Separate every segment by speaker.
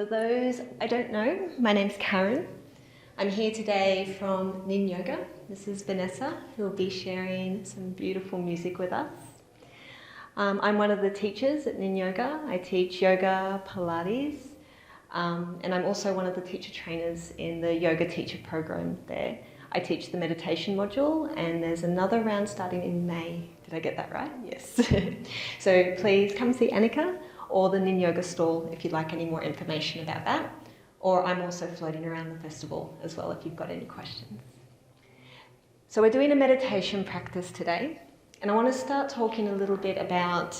Speaker 1: For those I don't know, my name's Karen. I'm here today from Nin Yoga. This is Vanessa, who will be sharing some beautiful music with us. I'm one of the teachers at Nin Yoga. I teach yoga, Pilates, and I'm also one of the teacher trainers in the yoga teacher program there. I teach the meditation module, and there's another round starting in May. Did I get that right? Yes. So please come see Annika or the Nin Yoga stall if you'd like any more information about that. Or I'm also floating around the festival as well if you've got any questions. So we're doing a meditation practice today, and I want to start talking a little bit about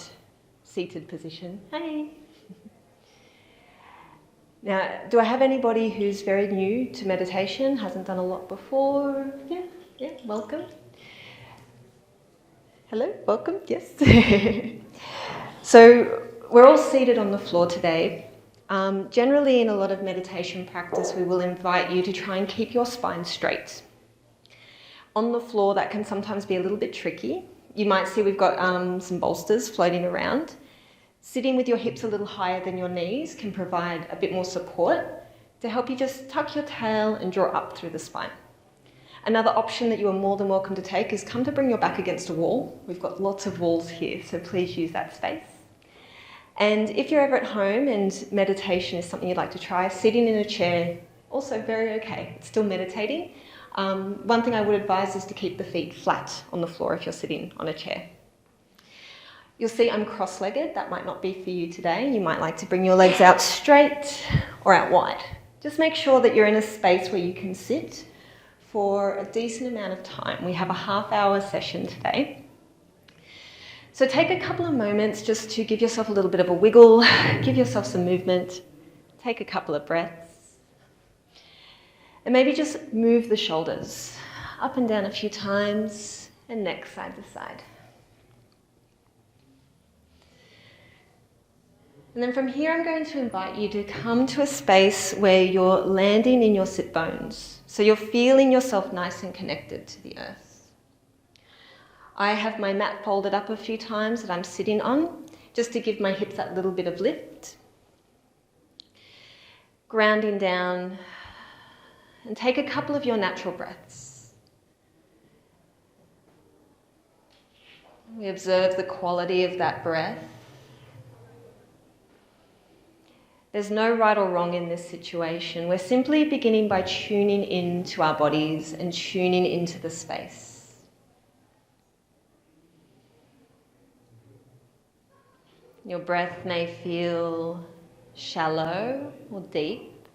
Speaker 1: seated position. Hey! Now, do I have anybody who's very new to meditation, hasn't done a lot before? Yeah, welcome. Hello, welcome, yes. So we're all seated on the floor today. Generally, in a lot of meditation practice, we will invite you to try and keep your spine straight. On the floor, that can sometimes be a little bit tricky. You might see we've got some bolsters floating around. Sitting with your hips a little higher than your knees can provide a bit more support to help you just tuck your tail and draw up through the spine. Another option that you are more than welcome to take is come to bring your back against a wall. We've got lots of walls here, so please use that space. And if you're ever at home and meditation is something you'd like to try, sitting in a chair, also very okay. It's still meditating. One thing I would advise is to keep the feet flat on the floor if you're sitting on a chair. You'll see I'm cross-legged. That might not be for you today. You might like to bring your legs out straight or out wide. Just make sure that you're in a space where you can sit for a decent amount of time. We have a half-hour session today. So take a couple of moments just to give yourself a little bit of a wiggle, give yourself some movement, take a couple of breaths, and maybe just move the shoulders up and down a few times and neck side to side. And then from here, I'm going to invite you to come to a space where you're landing in your sit bones. So you're feeling yourself nice and connected to the earth. I have my mat folded up a few times that I'm sitting on, just to give my hips that little bit of lift. Grounding down, and take a couple of your natural breaths. We observe the quality of that breath. There's no right or wrong in this situation. We're simply beginning by tuning into our bodies and tuning into the space. Your breath may feel shallow or deep.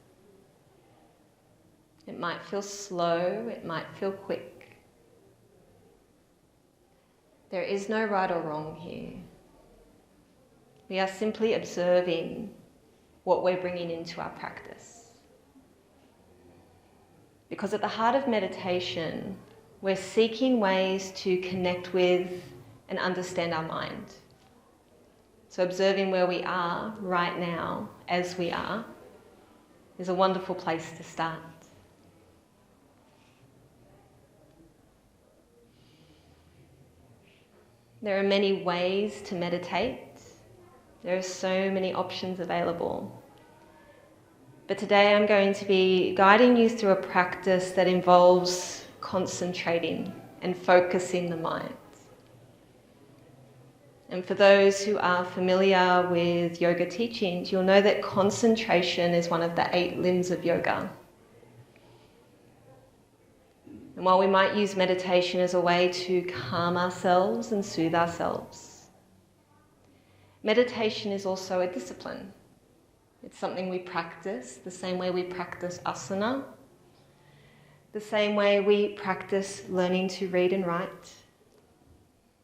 Speaker 1: It might feel slow, it might feel quick. There is no right or wrong here. We are simply observing what we're bringing into our practice. Because at the heart of meditation, we're seeking ways to connect with and understand our mind. So observing where we are right now, as we are, is a wonderful place to start. There are many ways to meditate. There are so many options available. But today I'm going to be guiding you through a practice that involves concentrating and focusing the mind. And for those who are familiar with yoga teachings, you'll know that concentration is one of the 8 limbs of yoga. And while we might use meditation as a way to calm ourselves and soothe ourselves, meditation is also a discipline. It's something we practice the same way we practice asana, the same way we practice learning to read and write,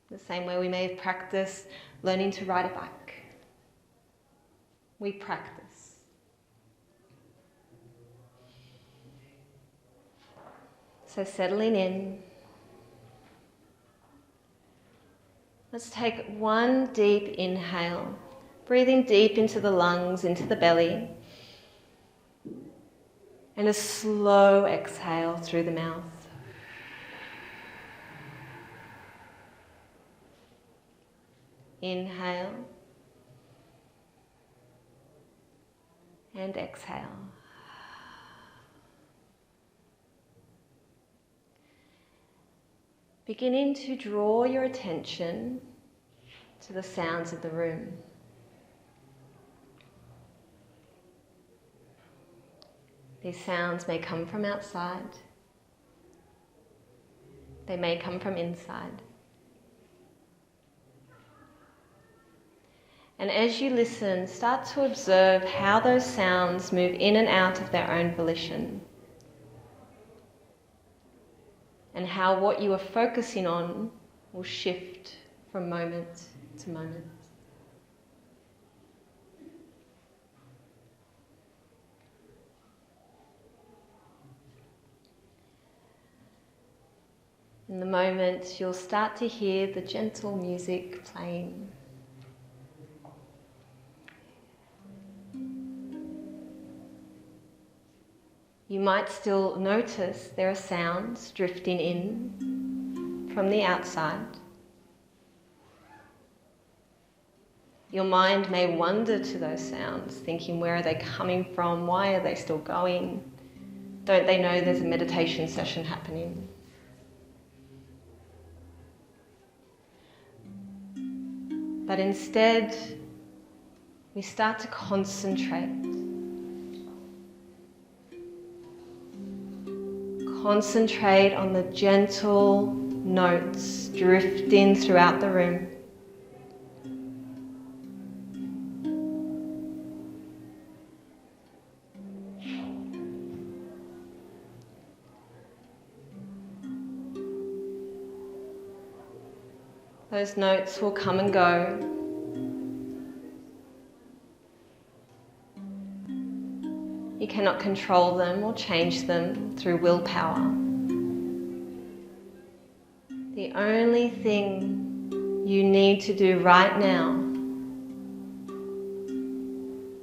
Speaker 1: the same way we may have practiced learning to ride a bike. We practice. So settling in. Let's take one deep inhale, breathing deep into the lungs, into the belly, and a slow exhale through the mouth. Inhale, And exhale. Beginning to draw your attention to the sounds of the room. These sounds may come from outside. They may come from inside. And as you listen, start to observe how those sounds move in and out of their own volition. And how what you are focusing on will shift from moment to moment. In the moment, you'll start to hear the gentle music playing. You might still notice there are sounds drifting in from the outside. Your mind may wander to those sounds, thinking, where are they coming from? Why are they still going? Don't they know there's a meditation session happening? But instead, we start to concentrate. Concentrate on the gentle notes drifting throughout the room. Those notes will come and go. You cannot control them or change them through willpower. The only thing you need to do right now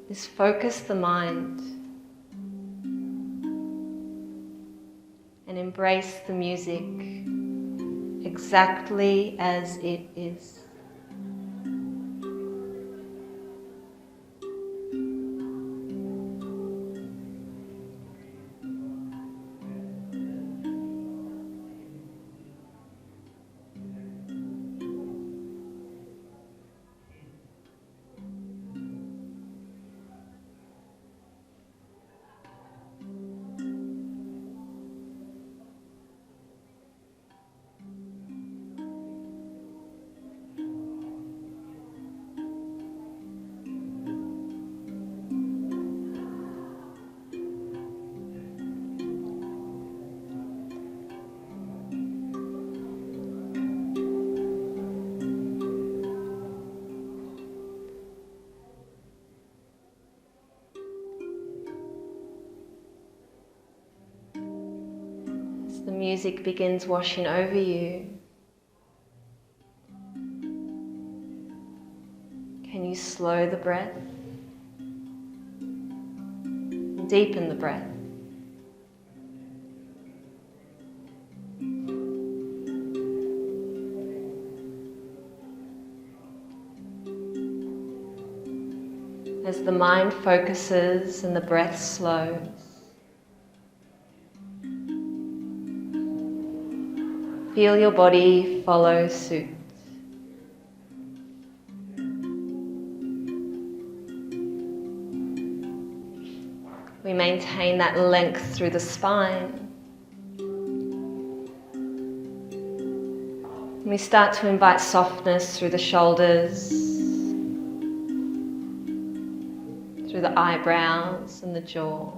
Speaker 1: is focus the mind and embrace the music exactly as it is. The music begins washing over you. Can you slow the breath? Deepen the breath. As the mind focuses and the breath slows, feel your body follow suit. We maintain that length through the spine. We start to invite softness through the shoulders, through the eyebrows and the jaw.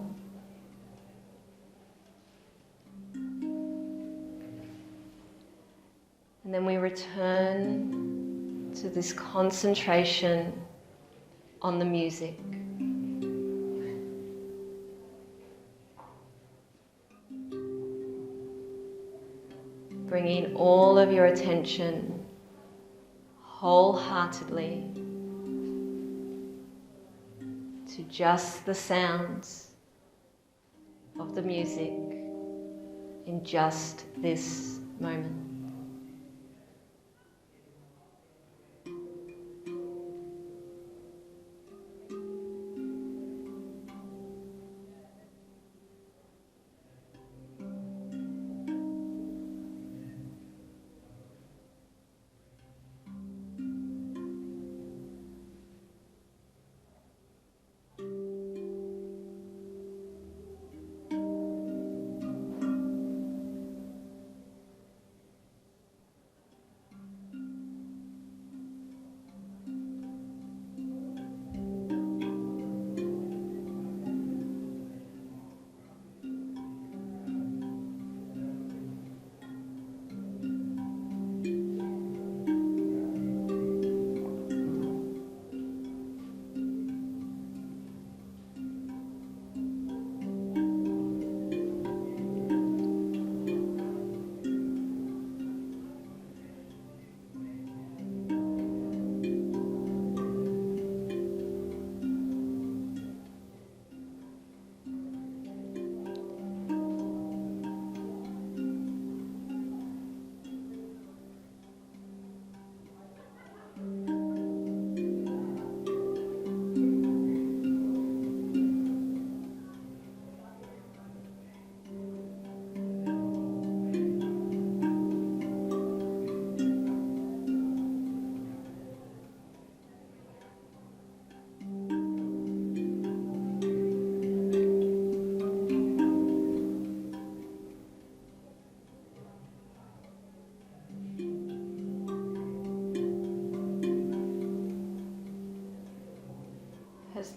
Speaker 1: And then we return to this concentration on the music. Bringing all of your attention wholeheartedly to just the sounds of the music in just this moment.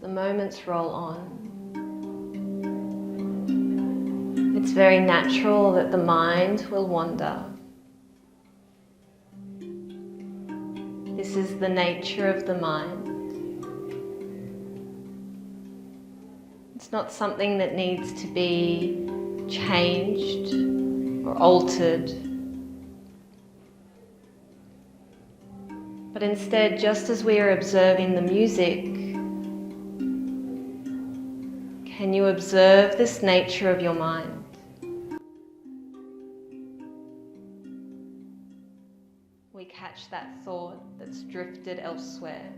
Speaker 1: the moments roll on, it's very natural that the mind will wander. This is the nature of the mind. It's not something that needs to be changed or altered, but instead, just as we are observing the music, can you observe this nature of your mind? We catch that thought that's drifted elsewhere.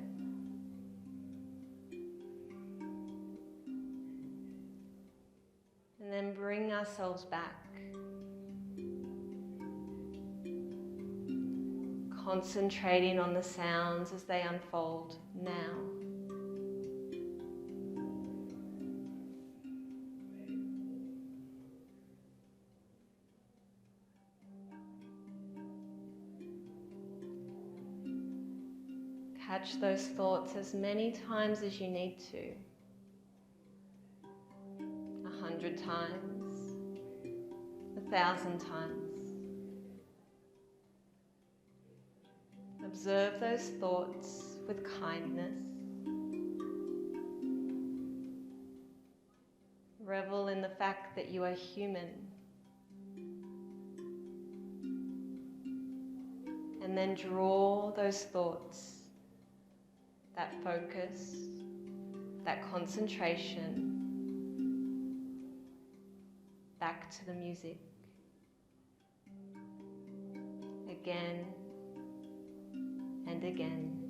Speaker 1: And then bring ourselves back. Concentrating on the sounds as they unfold now. Catch those thoughts as many times as you need to. 100 times, 1,000 times. Observe those thoughts with kindness. Revel in the fact that you are human. And then draw those thoughts, that focus, that concentration back to the music. Again and again.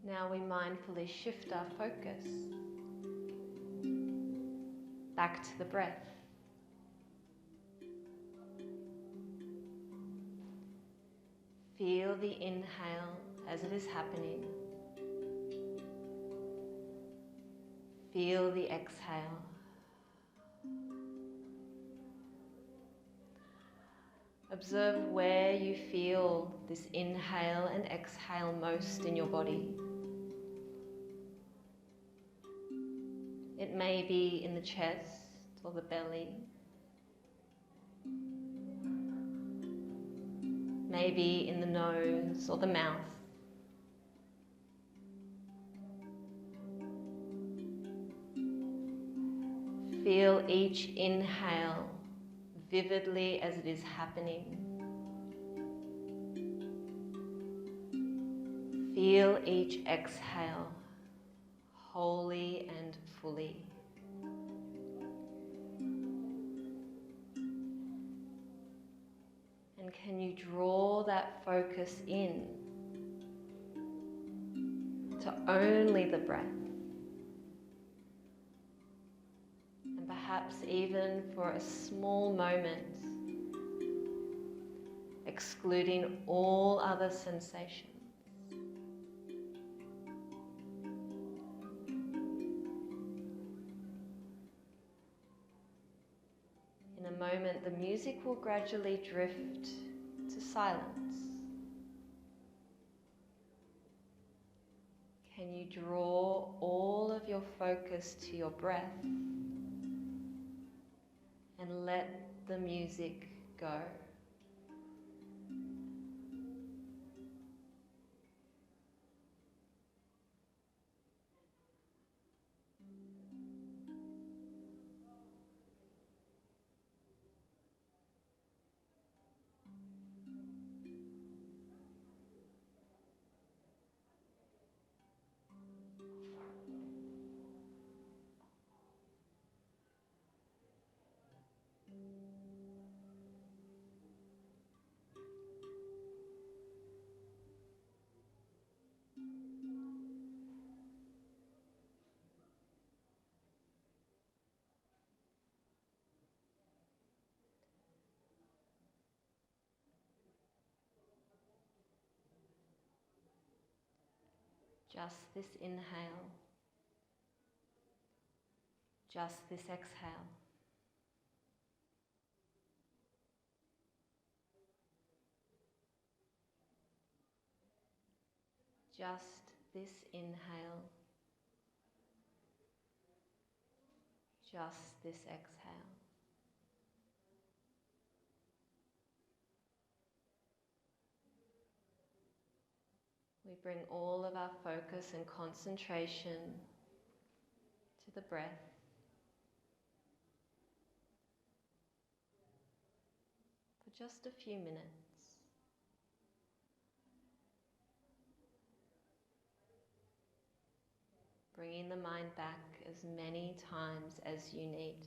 Speaker 1: Now we mindfully shift our focus back to the breath. Feel the inhale as it is happening. Feel the exhale. Observe where you feel this inhale and exhale most in your body. It may be in the chest or the belly. Maybe in the nose or the mouth. Feel each inhale vividly as it is happening. Feel each exhale wholly and fully. And can you draw that focus in to only the breath? And perhaps even for a small moment, excluding all other sensations. In a moment, the music will gradually drift to silence. Can you draw all of your focus to your breath and let the music go? Just this inhale. Just this exhale. Just this inhale. Just this exhale. We bring all of our focus and concentration to the breath. For just a few minutes. Bringing the mind back as many times as you need.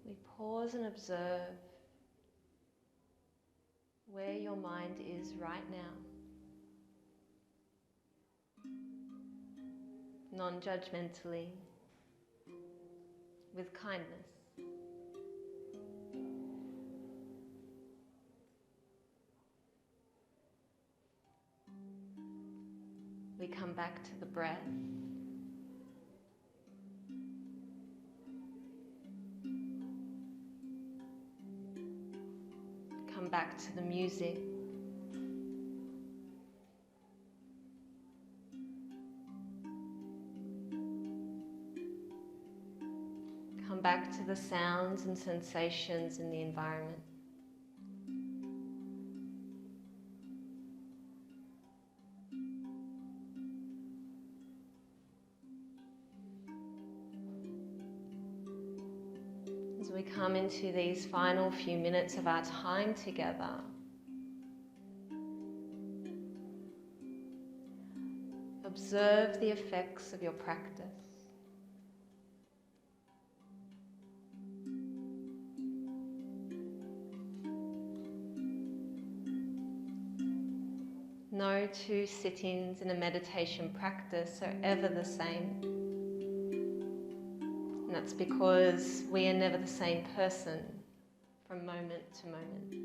Speaker 1: We pause and observe where your mind is right now. Non-judgmentally, with kindness. We come back to the breath. Come back to the music. Come back to the sounds and sensations in the environment. As we come into these final few minutes of our time together, observe the effects of your practice. No two sittings in a meditation practice are ever the same. And that's because we are never the same person from moment to moment.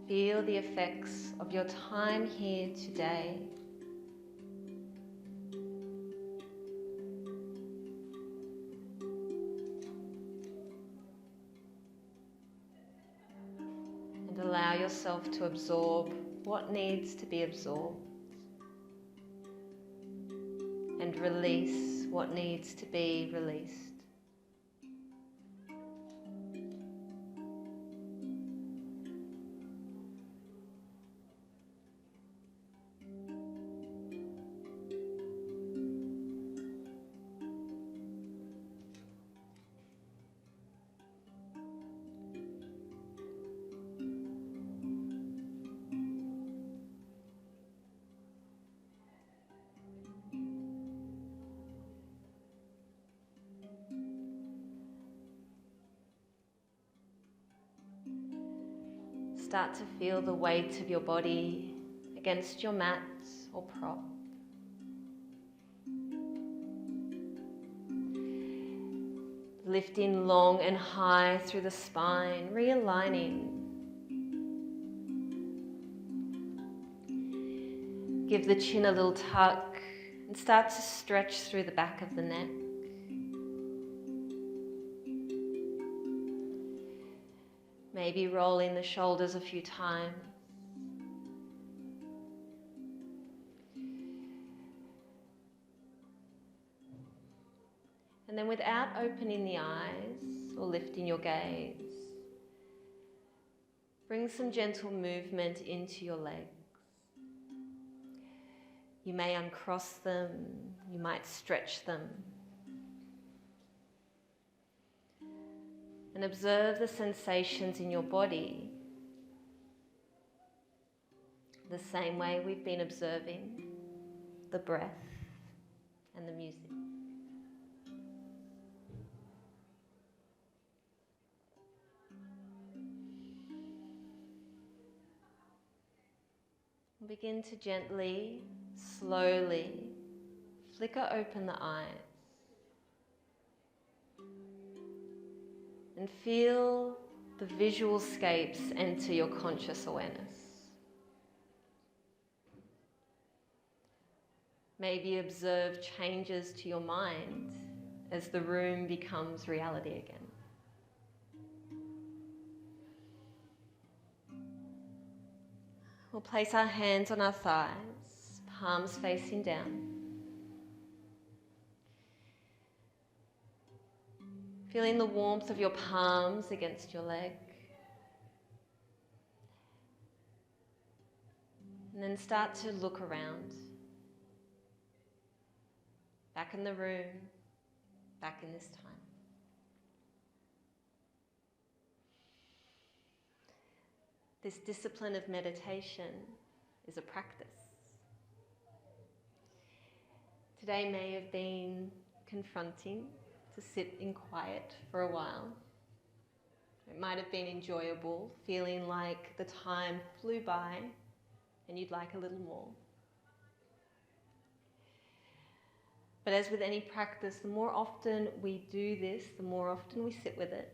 Speaker 1: Feel the effects of your time here today. And allow yourself to absorb what needs to be absorbed. And release what needs to be released. Start to feel the weight of your body against your mat or prop. Lifting long and high through the spine, realigning. Give the chin a little tuck and start to stretch through the back of the neck. Maybe rolling the shoulders a few times. And then without opening the eyes or lifting your gaze, bring some gentle movement into your legs. You may uncross them, you might stretch them. And observe the sensations in your body the same way we've been observing the breath and the music. And begin to gently, slowly flicker open the eyes. And feel the visual scapes enter your conscious awareness. Maybe observe changes to your mind as the room becomes reality again. We'll place our hands on our thighs, palms facing down. Feeling the warmth of your palms against your leg. And then start to look around. Back in the room, back in this time. This discipline of meditation is a practice. Today may have been confronting to sit in quiet for a while. It might have been enjoyable, feeling like the time flew by and you'd like a little more. But as with any practice, the more often we do this, the more often we sit with it,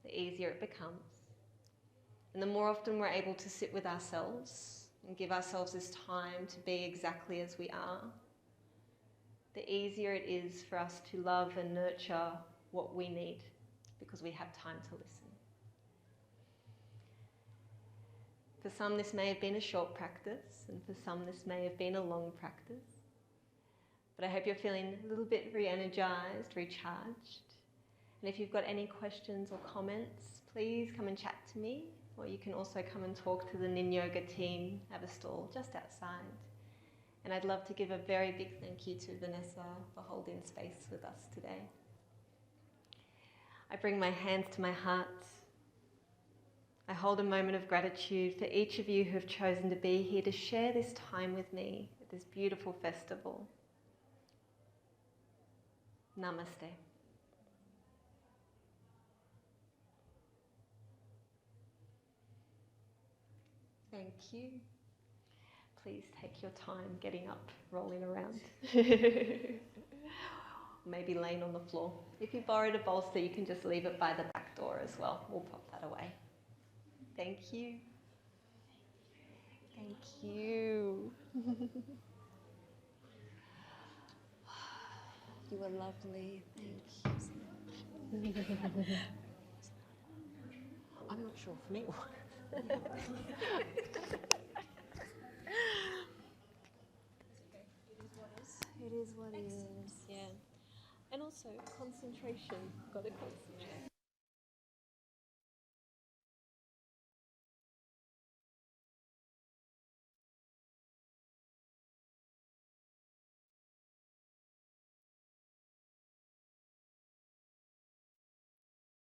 Speaker 1: the easier it becomes. And the more often we're able to sit with ourselves and give ourselves this time to be exactly as we are, the easier it is for us to love and nurture what we need because we have time to listen. For some, this may have been a short practice, and for some, this may have been a long practice. But I hope you're feeling a little bit re-energized, recharged. And if you've got any questions or comments, please come and chat to me, or you can also come and talk to the Nin Yoga team at a stall just outside. And I'd love to give a very big thank you to Vanessa for holding space with us today. I bring my hands to my heart I hold a moment of gratitude for each of you who have chosen to be here to share this time with me at this beautiful festival. Namaste. Thank you. Please take your time getting up, rolling around. Maybe laying on the floor. If you borrowed a bolster, you can just leave it by the back door as well. We'll pop that away. Thank you. Thank you. You were lovely. Thank you so much. I'm not sure for me. It is what it is, yeah. And also concentration. Got to concentrate.